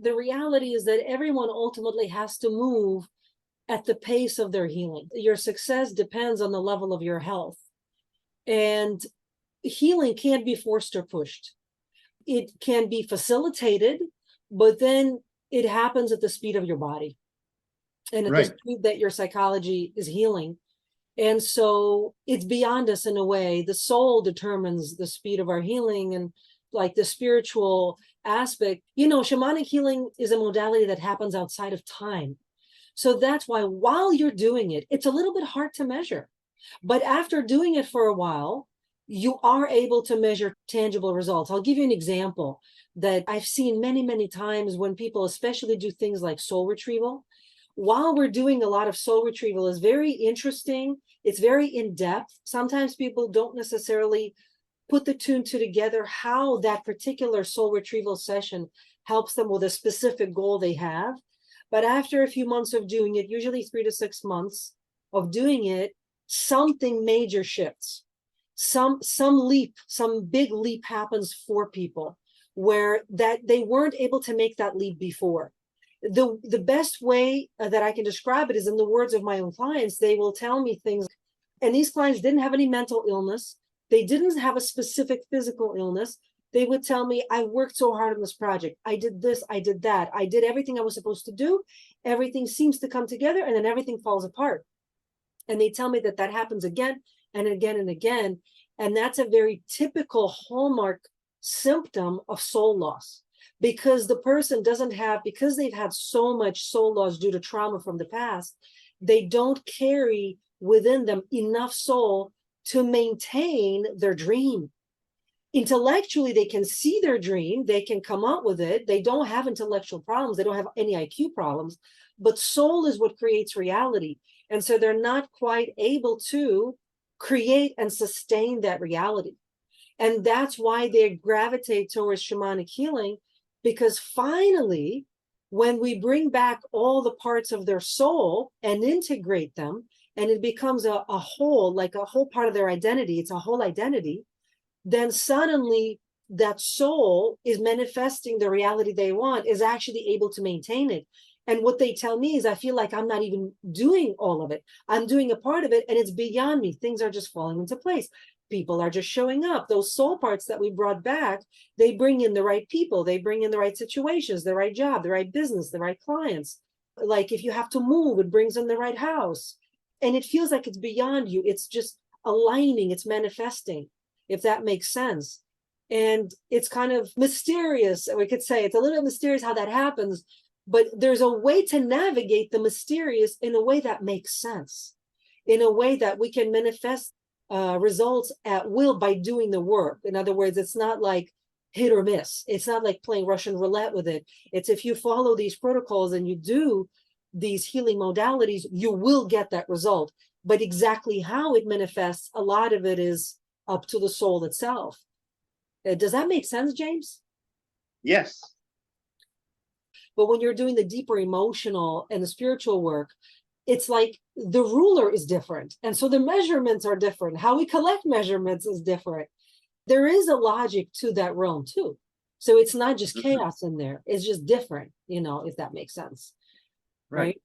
the reality is that everyone ultimately has to move at the pace of their healing. Your success depends on the level of your health. And healing can't be forced or pushed. It can be facilitated, but then it happens at the speed of your body and at the speed that your psychology is healing. And so it's beyond us in a way. The soul determines the speed of our healing, and like the spiritual aspect. You know, shamanic healing is a modality that happens outside of time. So that's why while you're doing it, it's a little bit hard to measure. But after doing it for a while, you are able to measure tangible results. I'll give you an example that I've seen many, many times when people especially do things like soul retrieval. While we're doing a lot of soul retrieval is very interesting. It's very in-depth. Sometimes people don't necessarily put the two and two together, how that particular soul retrieval session helps them with a specific goal they have. But after a few months of doing it, usually 3 to 6 months of doing it, something major shifts. Some leap, some big leap happens for people where that they weren't able to make that leap before. The best way that I can describe it is in the words of my own clients. They will tell me things, and these clients didn't have any mental illness. They didn't have a specific physical illness. They would tell me, I worked so hard on this project. I did this, I did that. I did everything I was supposed to do. Everything seems to come together, and then everything falls apart. And they tell me that that happens again and again and again. And that's a very typical hallmark symptom of soul loss, because the person doesn't have, because they've had so much soul loss due to trauma from the past, they don't carry within them enough soul to maintain their dream. Intellectually, they can see their dream, they can come up with it. They don't have intellectual problems. They don't have any IQ problems, but soul is what creates reality. And so they're not quite able to create and sustain that reality. And that's why they gravitate towards shamanic healing, because finally, when we bring back all the parts of their soul and integrate them, and it becomes a whole, like a whole part of their identity, it's a whole identity, then suddenly that soul is manifesting the reality they want, is actually able to maintain it. And what they tell me is, I feel like I'm not even doing all of it. I'm doing a part of it, and it's beyond me. Things are just falling into place. People are just showing up. Those soul parts that we brought back, they bring in the right people. They bring in the right situations, the right job, the right business, the right clients. Like if you have to move, it brings in the right house. And it feels like it's beyond you. It's just aligning, it's manifesting, if that makes sense. And it's kind of mysterious. We could say it's a little bit mysterious how that happens, but there's a way to navigate the mysterious in a way that makes sense, in a way that we can manifest results at will by doing the work. In other words, it's not like hit or miss. It's not like playing Russian roulette with it. It's if you follow these protocols and you do these healing modalities, you will get that result. But exactly how it manifests, a lot of it is up to the soul itself. Does that make sense, James? Yes. But when you're doing the deeper emotional and the spiritual work, it's like the ruler is different. And so the measurements are different. How we collect measurements is different. There is a logic to that realm too. So it's not just chaos in there. It's just different, if that makes sense. Right?